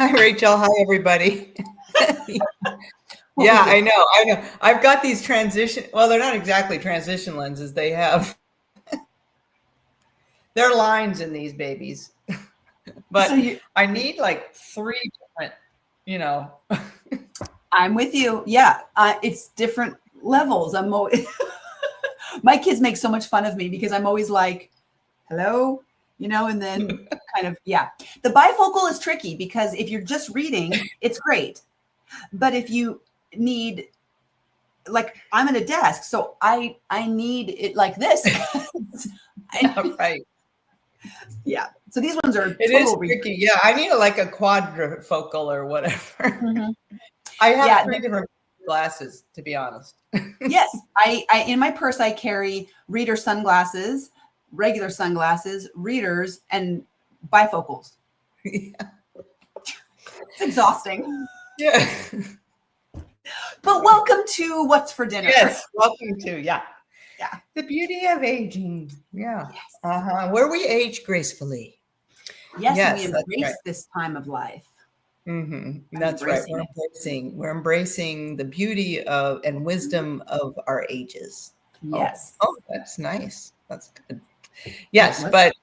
Hi, Rachel. Hi, everybody. What was it? I know. I've got these well, they're not exactly transition lenses. They have, there are lines in these babies, but So you, I need like three different, you know. I'm with you. Yeah, it's different levels. My kids make so much fun of me because I'm always like, hello, and then kind of, yeah. The bifocal is tricky because if you're just reading, it's great. But if you need, like, I'm at a desk, so I need it like this. Right. Yeah. So these ones are It is total tricky. Yeah, I need like a quadrifocal or whatever. Mhm. I have Yeah. three different glasses, to be honest. Yes. I in my purse I carry reader sunglasses, regular sunglasses, readers, and bifocals. Yeah. It's exhausting. Yeah. But welcome to What's for Dinner. Yes. Welcome to, yeah. Yeah. The beauty of aging. Yeah. Yes. Where we age gracefully. Yes, and we Yes, that's embrace right. this time of life. That's right. Embracing We're embracing the beauty of and wisdom of our ages. Yes. Oh, that's nice. That's good. Yes, but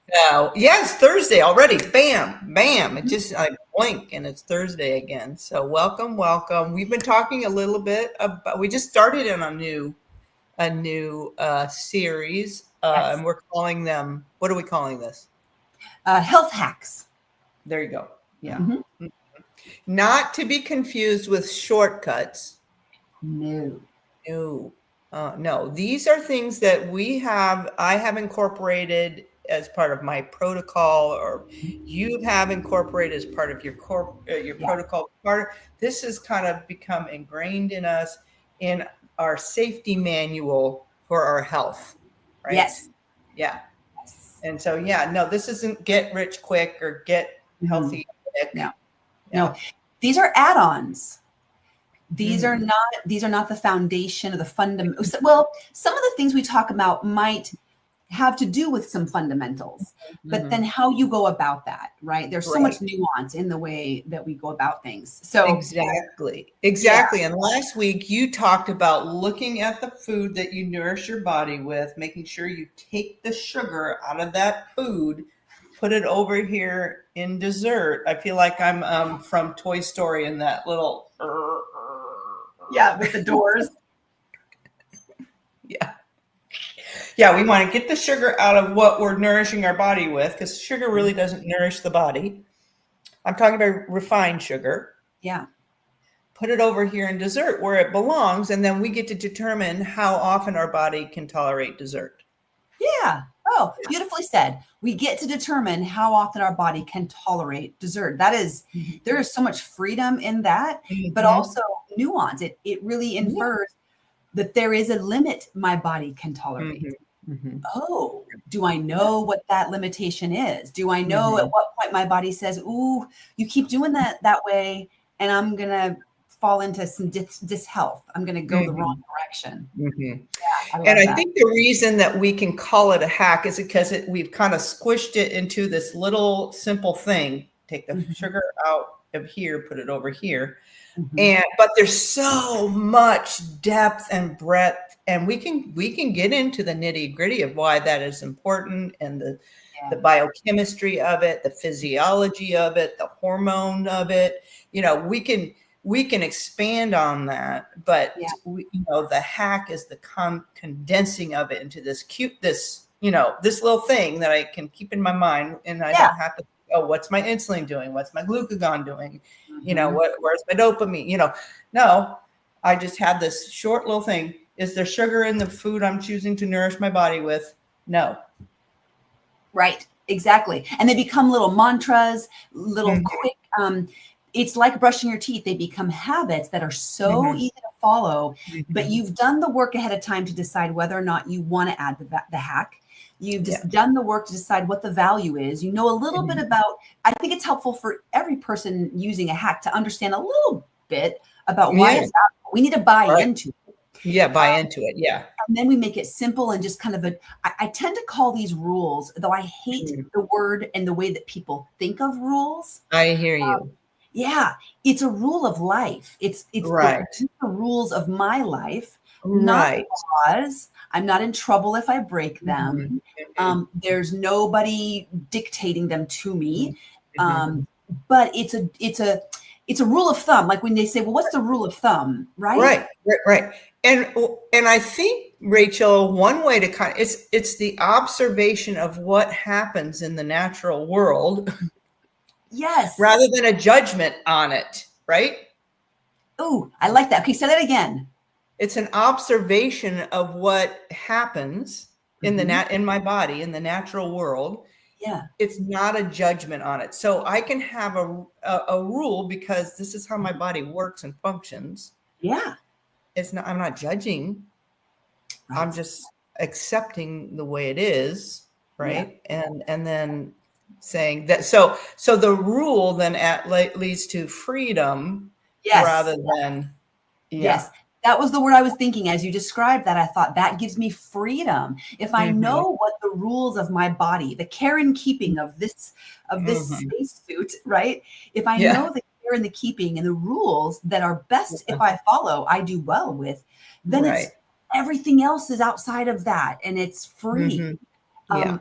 yes, Thursday already. Bam, bam. It just I blink and it's Thursday again. So welcome, welcome. We've been talking a little bit about. We just started in a new series, Yes. and we're calling them. What are we calling this? Health hacks. There you go. Yeah. Mm-hmm. Not to be confused with shortcuts. No. No. No, these are things that I have incorporated as part of my protocol, or you have incorporated as part of your protocol. This has kind of become ingrained in us in our safety manual for our health, right? Yes. Yeah. And so, no, this isn't get rich quick or get healthy quick. No. Yeah. No. These are add-ons. These are not the foundation or the fundamental. Well, some of the things we talk about might have to do with some fundamentals, but then how you go about that, right? There's so much nuance in the way that we go about things. So exactly. Yeah. And last week you talked about looking at the food that you nourish your body with, making sure you take the sugar out of that food, put it over here in dessert. I feel like I'm from Toy Story in that little with the doors. Yeah, we want to get the sugar out of what we're nourishing our body with, because sugar really doesn't nourish the body. I'm talking about refined sugar. Yeah. Put it over here in dessert where it belongs, and then we get to determine how often our body can tolerate dessert. Yeah. Oh, beautifully said. We get to determine how often our body can tolerate dessert. That is, there is so much freedom in that, but also nuance. It really infers that there is a limit my body can tolerate. Oh, do I know what that limitation is? Do I know at what point my body says, ooh, you keep doing that way, and I'm going to fall into some dishealth. I'm going to go the wrong direction. Yeah, I think the reason that we can call it a hack is because we've kind of squished it into this little simple thing. Take the sugar out of here, put it over here. But there's so much depth and breadth, and we can get into the nitty gritty of why that is important, and the biochemistry of it, the physiology of it, the hormone of it. We can expand on that, but the hack is the condensing of it into this little thing that I can keep in my mind, and I don't have to. Oh, what's my insulin doing? What's my glucagon doing? Where's my dopamine? No, I just have this short little thing. Is there sugar in the food I'm choosing to nourish my body with? No. Right. Exactly. And they become little mantras, little quick, it's like brushing your teeth. They become habits that are so easy to follow, but you've done the work ahead of time to decide whether or not you want to add the hack. You've just done the work to decide what the value is. You know a little bit about, I think it's helpful for every person using a hack to understand a little bit about why it's valuable. We need to buy into it. Yeah, buy into it. Yeah. And then we make it simple and just kind of I tend to call these rules, though I hate the word and the way that people think of rules. I hear you. Yeah, it's a rule of life. It's Right. the rules of my life, not Right. laws. I'm not in trouble if I break Mhm. them. Mhm. There's nobody dictating them to me. Mhm. But it's a rule of thumb. Like when they say, "Well, what's the rule of thumb?" Right? Right, right, right. And I think, Rachel, one way to it's the observation of what happens in the natural world Yes. rather than a judgment on it, right? Ooh, I like that. Okay, say that again. It's an observation of what happens Mhm. in my body in the natural world. Yeah. It's not a judgment on it. So I can have a rule because this is how my body works and functions. Yeah. It's not, I'm not judging. I'm Right. just accepting the way it is, Yeah. right? And then saying that so the rule then leads to freedom rather Yes. than yeah. Yes. That was the word I was thinking as you described that. I thought that gives me freedom. If I Mhm. know what the rules of my body, the care and keeping of this Mhm. spacesuit, right? If I Yeah. know the care and the keeping and the rules that are best if I follow, I do well with, then Right. it's everything else is outside of that and it's free. Mhm. Yeah.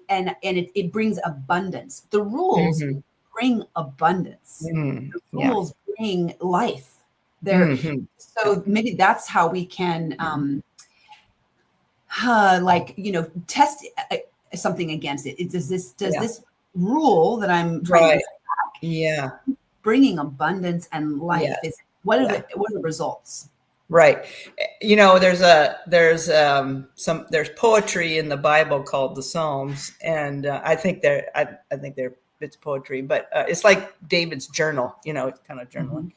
And it brings abundance. The rules Mhm. bring abundance. Mm. The Yeah. rules bring life. They're Mhm. Yeah. so maybe that's how we can like test something against it. Does Yeah. this rule that I'm trying to Right. get Yeah. bringing abundance and life? Yes. Is what are Yeah. the results? Right. There's poetry in the Bible called the Psalms, and I think it's poetry, but it's like David's journal. It's kind of journaling. Mhm.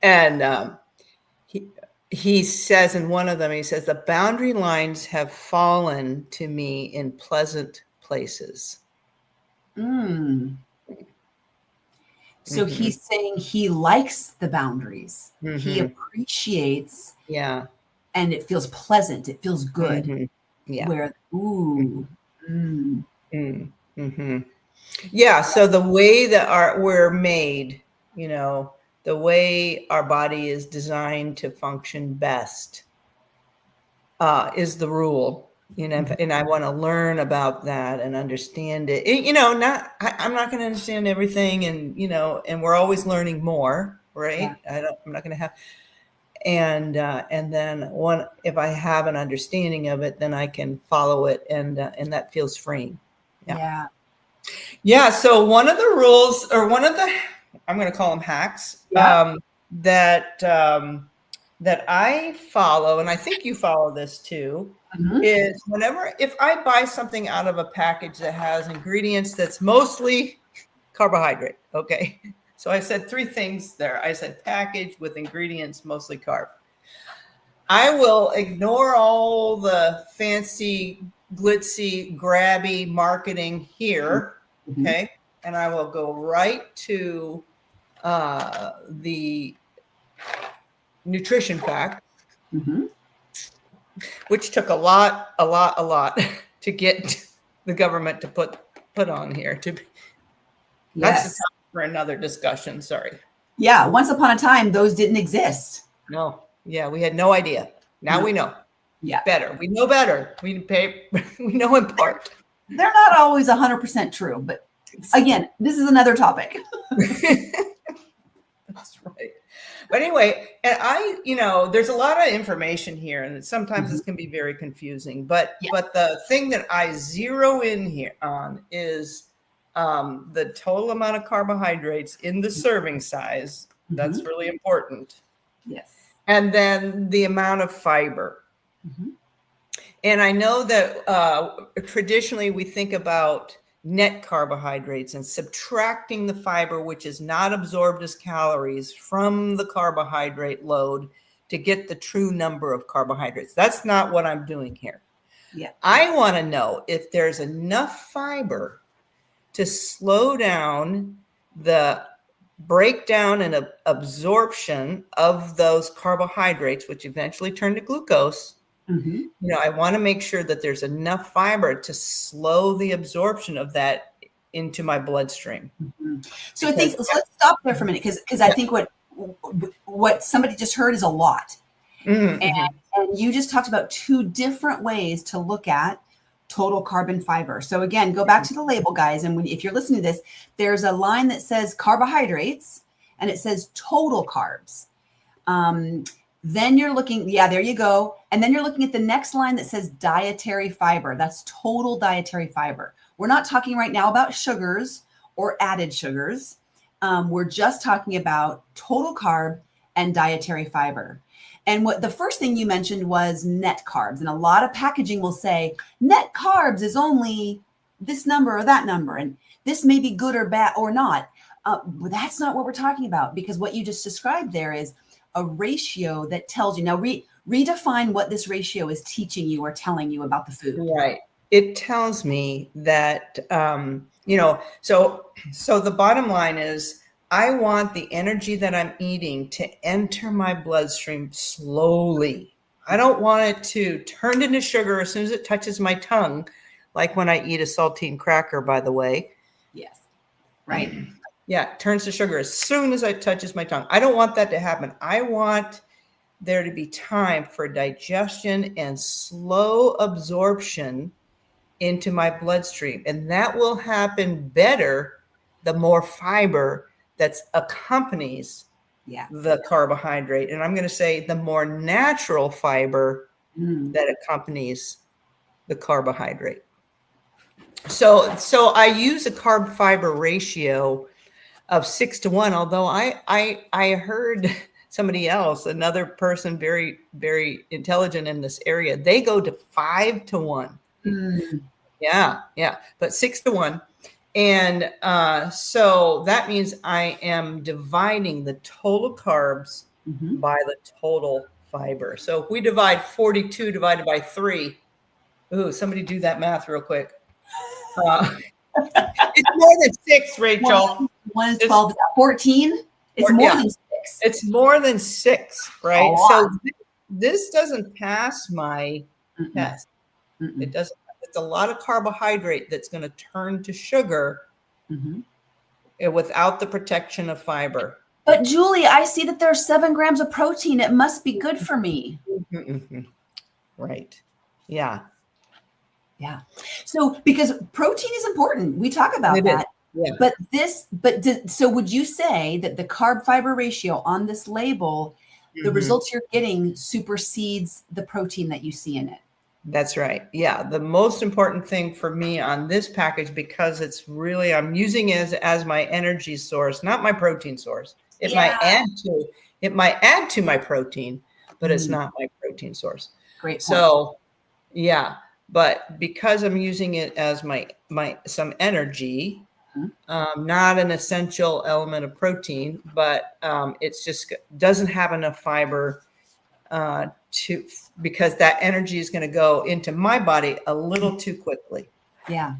And he he says in one of them, he says, "The boundary lines have fallen to me in pleasant places." Mm. So Hmm. he's saying he likes the boundaries. He Hmm. appreciates Yeah. and it feels pleasant. It feels good. Hmm. Yeah. Where ooh. Mm. Mm-hmm. Yeah, so the way that we're made, you know, the way our body is designed to function best, is the rule. Mhm. And I want to learn about that and understand it. I'm not going to understand everything, and we're always learning more, Yeah. right? I'm not going to have, and then if I have an understanding of it, then I can follow it, and that feels freeing. Yeah. Yeah. Yeah. So one of the rules, or one of the, I'm going to call them hacks, Yeah. that that I follow, and I think you follow this too, Mhm. is if I buy something out of a package that has ingredients that's mostly carbohydrate. Okay. So I said three things there. I said package with ingredients mostly carb. I will ignore all the fancy, glitzy, grabby marketing here. Mhm. Okay. And I will go right to the nutrition fact, Mhm. which took a lot to get the government to put on here. That's the Yes. topic for another discussion. Sorry. Yeah. Once upon a time, those didn't exist. No. Yeah, we had no idea. Now we No. know Yeah. better. We know better. We pay. We know in part. They're not always 100% true, but again, this is another topic. That's right. But anyway, and there's a lot of information here, and sometimes this Mhm. can be very confusing. But Yeah. the thing that I zero in here on is the total amount of carbohydrates in the serving size. That's Mhm. really important. Yes. And then the amount of fiber. Mhm. And I know that traditionally we think about net carbohydrates and subtracting the fiber, which is not absorbed as calories, from the carbohydrate load to get the true number of carbohydrates. That's not what I'm doing here. Yeah. I want to know if there's enough fiber to slow down the breakdown and absorption of those carbohydrates, which eventually turn to glucose. Mhm. I want to make sure that there's enough fiber to slow the absorption of that into my bloodstream. So I think so let's stop there for a minute because I think what somebody just heard is a lot. And you just talked about two different ways to look at total carbon fiber. So again, go back to the label, guys. And if you're listening to this, there's a line that says carbohydrates and it says total carbs. Then you're looking, there you go. And then you're looking at the next line that says dietary fiber. That's total dietary fiber. We're not talking right now about sugars or added sugars. We're just talking about total carb and dietary fiber. And what the first thing you mentioned was net carbs. And a lot of packaging will say net carbs is only this number or that number. And this may be good or bad or not. But that's not what we're talking about, because what you just described there is a ratio that tells you. Now, redefine what this ratio is teaching you or telling you about the food. Right. It tells me that, so the bottom line is I want the energy that I'm eating to enter my bloodstream slowly. I don't want it to turn into sugar as soon as it touches my tongue, like when I eat a saltine cracker, by the way. Yes. Right. Yeah, it turns to sugar as soon as it touches my tongue. I don't want that to happen. I want there to be time for digestion and slow absorption into my bloodstream. And that will happen better the more fiber that accompanies the carbohydrate. And I'm going to say the more natural fiber that accompanies the carbohydrate. So I use a carb fiber ratio of 6-1, although I heard somebody else, another person very, very intelligent in this area, they go to 5-1. Yeah. But 6-1. And so that means I am dividing the total carbs by the total fiber. So if we divide 42 divided by 3, somebody do that math real quick. It's more than 6, Rachel. 1 is 12, 14. It's more than 6. It's more than 6, right? So this doesn't pass my test. It doesn't. It's a lot of carbohydrate that's going to turn to sugar without the protection of fiber. But Julie, I see that there's 7 grams of protein. It must be good for me. Right. Yeah. So because protein is important, we talk about that. Yeah. So would you say that the carb fiber ratio on this label, the results you're getting supersedes the protein that you see in it? That's right. Yeah. The most important thing for me on this package, because it's really, I'm using it as my energy source, not my protein source. It might add to my protein, but it's not my protein source. Great point. So yeah, but because I'm using it as my some energy, not an essential element of protein, but it's just doesn't have enough fiber because that energy is going to go into my body a little too quickly. Yeah.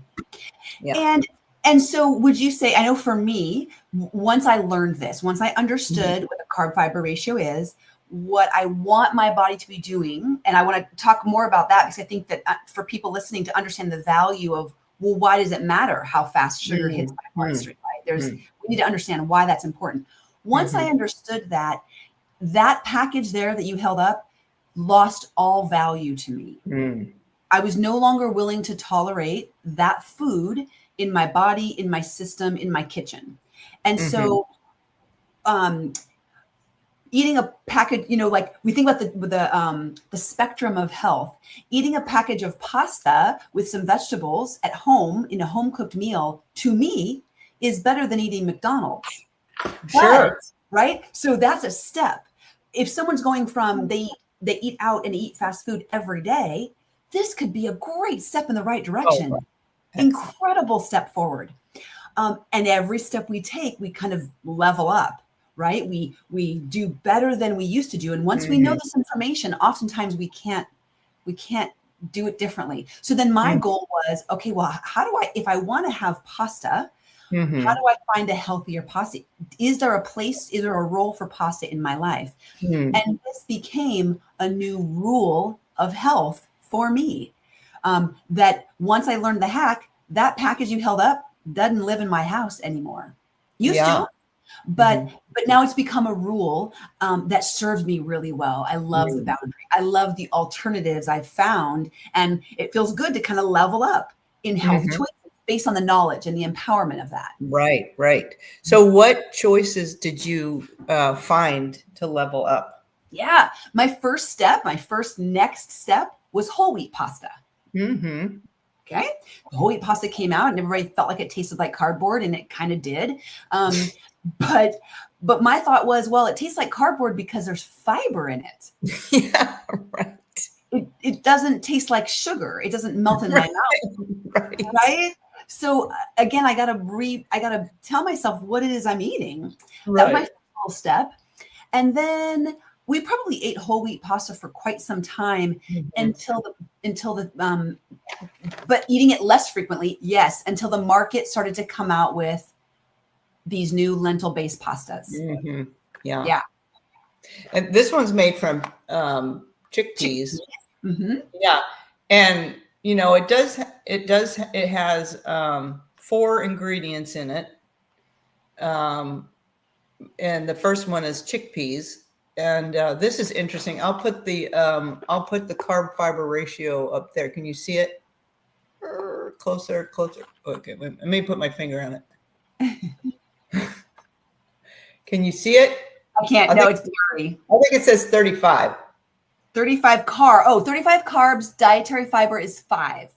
And so would you say, I know for me, once I learned this, once I understood what the carb fiber ratio is, what I want my body to be doing, and I want to talk more about that because I think that for people listening to understand the value of, well, why does it matter how fast sugar hits my bloodstream, right? We need to understand why that's important. Once I understood that package there that you held up lost all value to me. I was no longer willing to tolerate that food in my body, in my system, in my kitchen. And so eating a package, like we think about the spectrum of health, eating a package of pasta with some vegetables at home in a home cooked meal, to me, is better than eating McDonald's. Sure. Right? So that's a step. If someone's going from they eat out and eat fast food every day, this could be a great step in the right direction. Incredible step forward. And every step we take, we kind of level up, right? We do better than we used to do. And once we know this information, oftentimes we can't do it differently. So then my goal was, okay, well, if I want to have pasta, how do I find a healthier pasta? Is there a role for pasta in my life? And this became a new rule of health for me. That once I learned the hack, that package you held up, doesn't live in my house anymore. Used Yeah. to, but now it's become a rule that serves me really well. I love the boundary. I love the alternatives I've found, and it feels good to kind of level up in health choices based on the knowledge and the empowerment of that. Right, right. So what choices did you find to level up? Yeah. My first next step was whole wheat pasta. Mm-hmm. Okay. The whole wheat pasta came out and everybody felt like it tasted like cardboard, and it kind of did. But my thought was, well, it tastes like cardboard because there's fiber in it. Yeah, right. It doesn't taste like sugar. It doesn't melt in my mouth. Right. So again, I gotta tell myself what it is I'm eating. That was my first step. And then we probably ate whole wheat pasta for quite some time until the but eating it less frequently, yes, until the market started to come out with these new lentil-based pastas. Yeah. Yeah. And this one's made from chickpeas. Yeah. And it has 4 ingredients in it. And the first one is chickpeas. And this is interesting. I'll put the carb fiber ratio up there. Can you see it? Closer. Okay, wait, let me put my finger on it. Can you see it? I can't. No, it's blurry. I think it says 35. 35 carbs, dietary fiber is 5.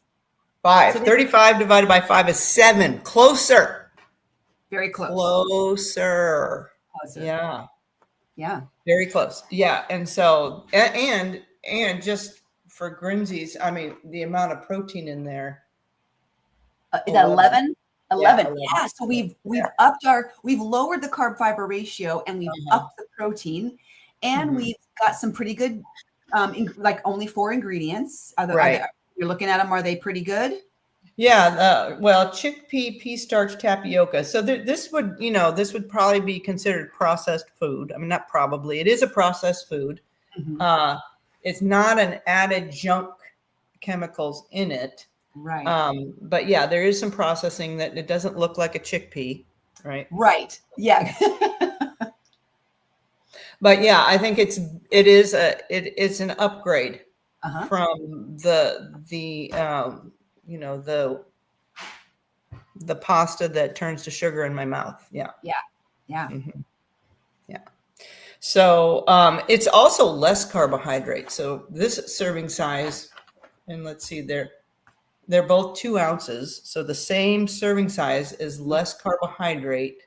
5. So 35 divided by 5 is 7. Closer. Very close. Closer. Yeah. Yeah. Very close. Yeah. And so, and just for grinsies, I mean, the amount of protein in there. Is that 11? 11. Yeah, 11. Yeah. So we've lowered the carb fiber ratio, and we've upped the protein, and we've got some pretty good, like only 4 ingredients. You're looking at them. Are they pretty good? Yeah. Well, chickpea, pea starch, tapioca. So this would probably be considered processed food. I mean, not probably. It is a processed food. It's not an added junk chemicals in it. Right. But yeah, there is some processing that it doesn't look like a chickpea. Right. Right. Yeah. But yeah, I think it's an upgrade from the pasta that turns to sugar in my mouth. Yeah. Yeah. Yeah. Yeah. So it's also less carbohydrate. So this serving size, and let's see, they're both 2 ounces. So the same serving size is less carbohydrate,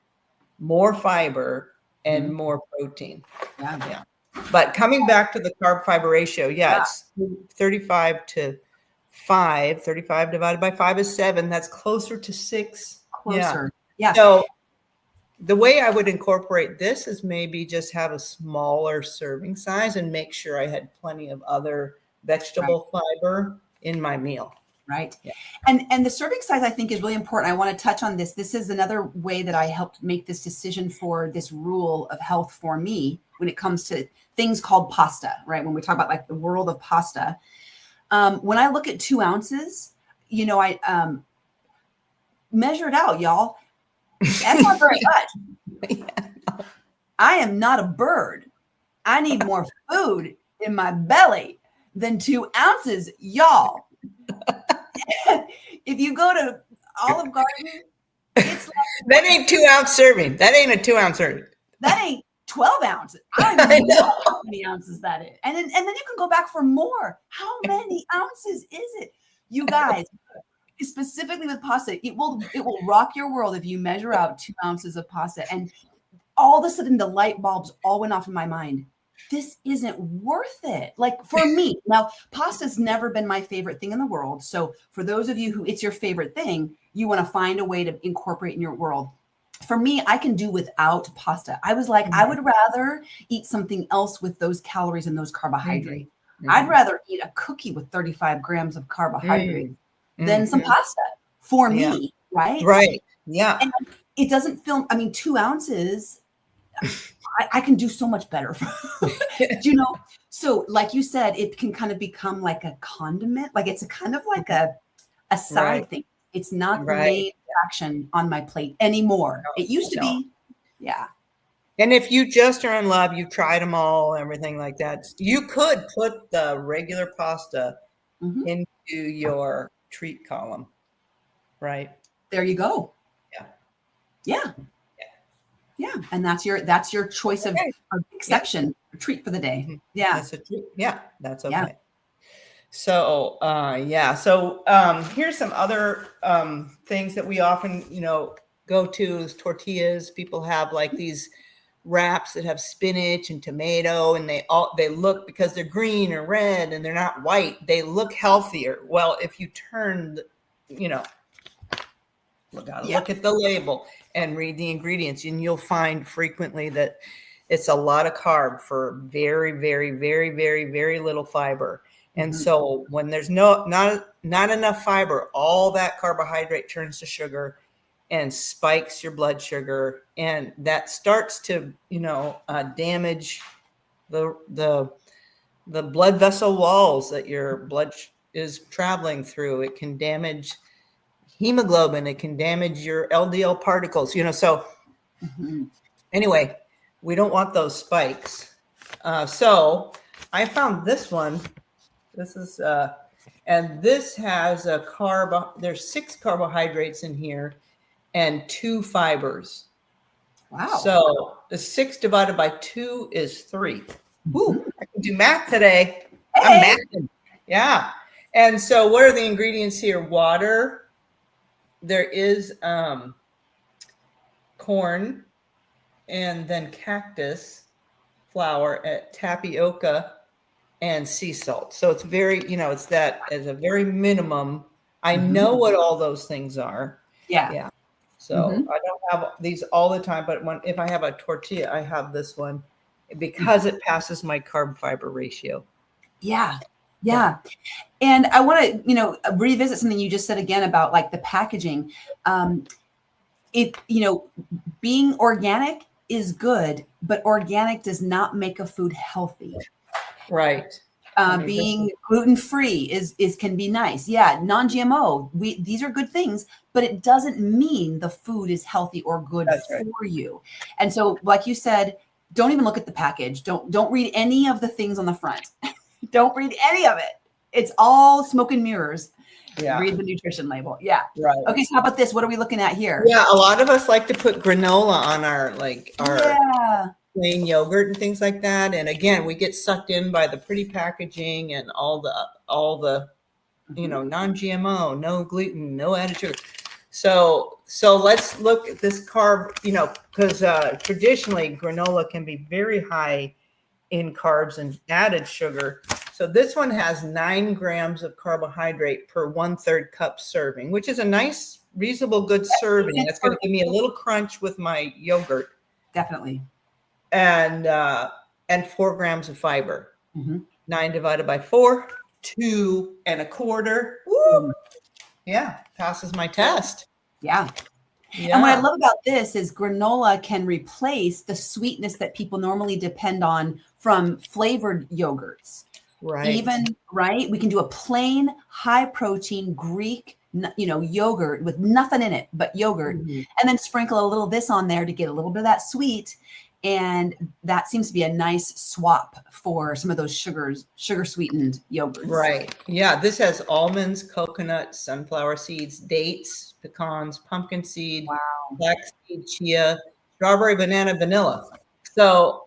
more fiber, and more protein. Yeah. But coming back to the carb fiber ratio, it's 35 to 5. 35 divided by 5 is 7. That's closer to 6. Closer. Yeah. So the way I would incorporate this is maybe just have a smaller serving size and make sure I had plenty of other vegetable fiber in my meal. Right. Yeah. And the serving size, I think, is really important. I want to touch on this. This is another way that I helped make this decision for this rule of health for me when it comes to things called pasta, right? When we talk about like the world of pasta, when I look at 2 ounces, I measure it out, y'all. That's not very much. I am not a bird. I need more food in my belly than 2 ounces, y'all. If you go to Olive Garden, it's like that ain't 2 ounce serving. That ain't a 2 ounce serving. That ain't 12 ounces. I don't even know how many ounces that is. And then you can go back for more. How many ounces is it? You guys, specifically with pasta, it will rock your world if you measure out 2 ounces of pasta. And all of a sudden the light bulbs all went off in my mind. This isn't worth it. Like for me, now pasta's never been my favorite thing in the world. So for those of you who it's your favorite thing, you want to find a way to incorporate in your world. For me, I can do without pasta. I was like, I would rather eat something else with those calories and those carbohydrates. I'd rather eat a cookie with 35 grams of carbohydrates than some pasta for me, right? Right. Yeah. And it doesn't feel, 2 ounces, I can do so much better. So like you said, it can kind of become like a condiment. Like it's a kind of like a side thing. It's not the Right. main attraction on my plate anymore. It used to be. Yeah. And if you just are in love, you've tried them all, everything like that, you could put the regular pasta into your treat column, right? There you go. Yeah. Yeah. Yeah. And that's your choice of exception, treat for the day. Mm-hmm. Yeah. That's a treat. Yeah, that's okay. Yeah. So, So, here's some other things that we often, go to is tortillas. People have like these wraps that have spinach and tomato, and they look, because they're green or red and they're not white, they look healthier. Well, if you turn, look at the label and read the ingredients, and you'll find frequently that it's a lot of carb for very, very, very, very, very little fiber. And so when there's not enough fiber, all that carbohydrate turns to sugar and spikes your blood sugar, and that starts to damage the blood vessel walls that your blood is traveling through. It can damage hemoglobin, it can damage your LDL particles, so anyway, we don't want those spikes. So I found this one. This is and this has a there's 6 carbohydrates in here and 2 fibers. Wow. So the 6 divided by 2 is 3. Ooh, I can do math today. Hey. I'm mathing. Yeah. And so what are the ingredients here? Water. There is corn, and then cactus flour, tapioca, and sea salt. So it's very, it's that as a very minimum. I know what all those things are. Yeah. So I don't have these all the time, but if I have a tortilla, I have this one because it passes my carb fiber ratio. Yeah. And I want to, revisit something you just said again about like the packaging. Being organic is good, but organic does not make a food healthy. Right. Being gluten-free can be nice. Yeah. Non-GMO. These are good things, but it doesn't mean the food is healthy or good for you. And so, like you said, don't even look at the package. Don't read any of the things on the front. Don't read any of it. It's all smoke and mirrors. Yeah. Read the nutrition label. Yeah. Right. Okay. So how about this? What are we looking at here? Yeah. A lot of us like to put granola on our plain yogurt and things like that. And again, we get sucked in by the pretty packaging and all the non-GMO, no gluten, no added sugar. So let's look at this carb, because traditionally granola can be very high in carbs and added sugar. So this one has 9 grams of carbohydrate per 1/3 cup serving, which is a nice, reasonable, good serving. That's going to give me a little crunch with my yogurt. Definitely. And 4 grams of fiber. 9 divided by 4, 2 1/4. Woo! Yeah, passes my test. Yeah. And what I love about this is granola can replace the sweetness that people normally depend on from flavored yogurts. Right. We can do a plain high protein Greek, yogurt with nothing in it but yogurt, and then sprinkle a little of this on there to get a little bit of that sweet. And that seems to be a nice swap for some of those sugar sweetened yogurts. Right. Yeah. This has almonds, coconut, sunflower seeds, dates, pecans, pumpkin seed, flaxseed, chia, strawberry, banana, vanilla. So,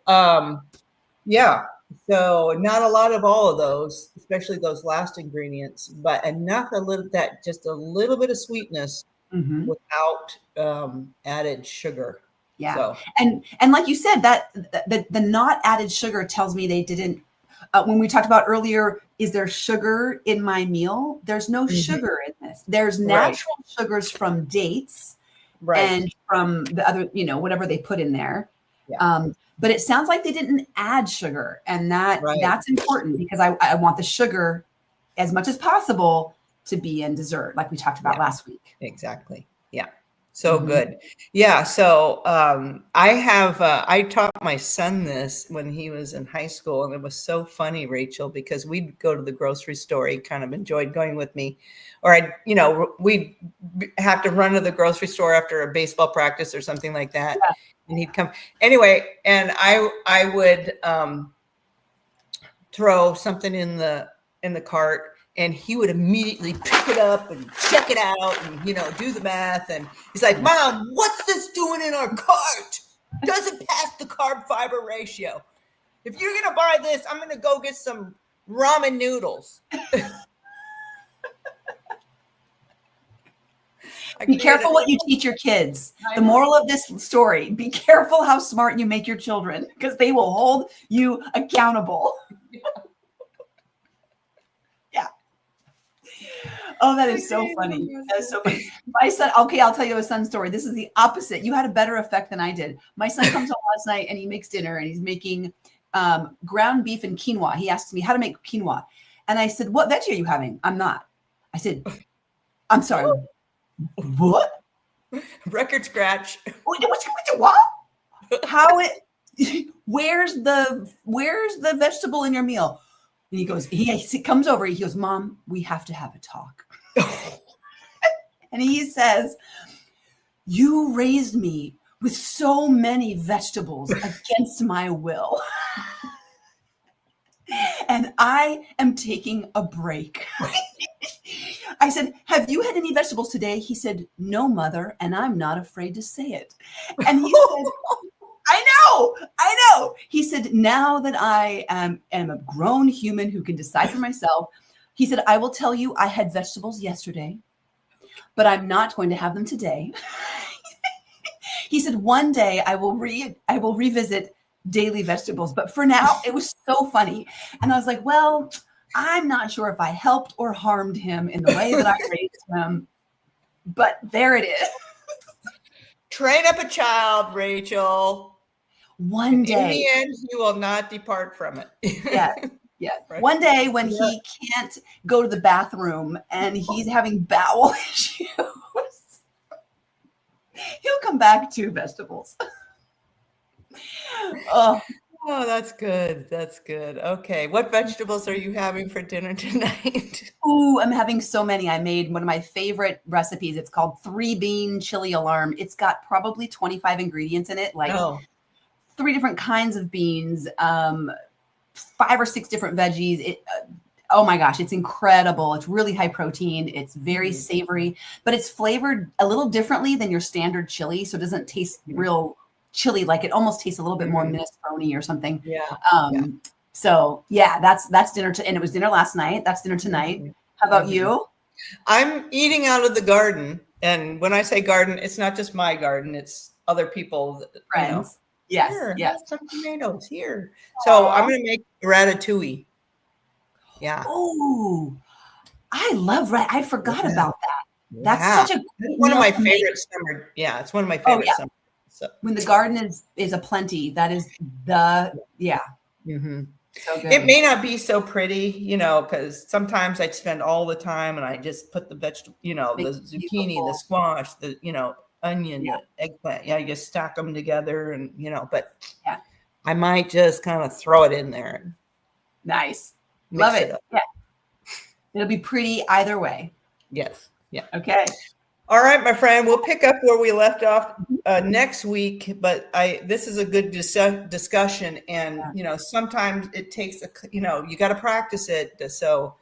so not a lot of all of those, especially those last ingredients, but enough, just a little bit of sweetness without added sugar. Yeah. So. And like you said, that the not added sugar tells me they didn't, when we talked about earlier, is there sugar in my meal? There's no sugar in this. There's natural sugars from dates and from the other, whatever they put in there. Yeah. But it sounds like they didn't add sugar, and that's important because I want the sugar as much as possible to be in dessert, like we talked about last week. Exactly. Yeah. So good. Yeah. So I taught my son this when he was in high school, and it was so funny, Rachel, because we'd go to the grocery store. He kind of enjoyed going with me, or we'd have to run to the grocery store after a baseball practice or something like that. Yeah. And he'd come anyway. And I would throw something in the cart, and he would immediately pick it up and check it out and, do the math. And he's like, Mom, what's this doing in our cart? Doesn't pass the carb fiber ratio. If you're going to buy this, I'm going to go get some ramen noodles. Be careful what you teach your kids. The moral of this story, be careful how smart you make your children, because they will hold you accountable. Yeah. Oh, that is so funny. That is so funny. My son, okay, I'll tell you a son story. This is the opposite. You had a better effect than I did. My son comes home last night and he makes dinner, and he's making ground beef and quinoa. He asked me how to make quinoa. And I said, what veggie are you having? I'm not. I said, I'm sorry. What? Record scratch. What? How it? Where's the vegetable in your meal? And he goes. He comes over. He goes, Mom, we have to have a talk. And he says, you raised me with so many vegetables against my will. And I am taking a break. I said, have you had any vegetables today? He said, no, Mother, and I'm not afraid to say it. And he said, I know. He said, now that I am a grown human who can decide for myself, he said, I will tell you I had vegetables yesterday, but I'm not going to have them today. He said, one day I will revisit daily vegetables, but for now, it was so funny. And I was like, well, I'm not sure if I helped or harmed him in the way that I raised him, but there it is. Train up a child, Rachel. One day. In the end, he will not depart from it. Yeah. Right. One day when he can't go to the bathroom and he's having bowel issues, he'll come back to vegetables. Oh, that's good. That's good. Okay. What vegetables are you having for dinner tonight? Ooh, I'm having so many. I made one of my favorite recipes. It's called 3-bean chili alarm. It's got probably 25 ingredients in it, like 3 different kinds of beans, 5 or 6 different veggies. Oh my gosh, it's incredible. It's really high protein. It's very savory, but it's flavored a little differently than your standard chili. So it doesn't taste real chili, like it almost tastes a little bit more minestrone or something. So yeah, that's dinner and it was dinner last night. That's dinner tonight. How about you? I'm eating out of the garden, and when I say garden, it's not just my garden, it's other people, friends. Yes, yes. Some tomatoes here. So I'm going to make ratatouille. Yeah. Oh, I love I forgot about that. That's such a one of my favorite summer. Yeah, it's one of my favorite summer. So when the garden is a plenty, that is the So good. It may not be so pretty, because sometimes I'd spend all the time and I just put the vegetable, the zucchini, the squash, the onion, the eggplant. Yeah, you just stack them together, and but I might just kind of throw it in there. Nice, love it. Yeah, it'll be pretty either way. Yes. Yeah. Okay. All right, my friend, we'll pick up where we left off next week, but this is a good discussion, and sometimes it takes you got to practice it, so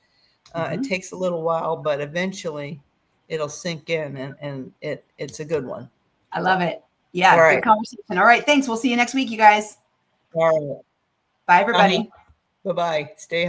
it takes a little while, but eventually it'll sink in, and it's a good one. I love it. Yeah, all right. Good conversation. All right, thanks. We'll see you next week, you guys. All right. Bye, everybody. Bye-bye. Stay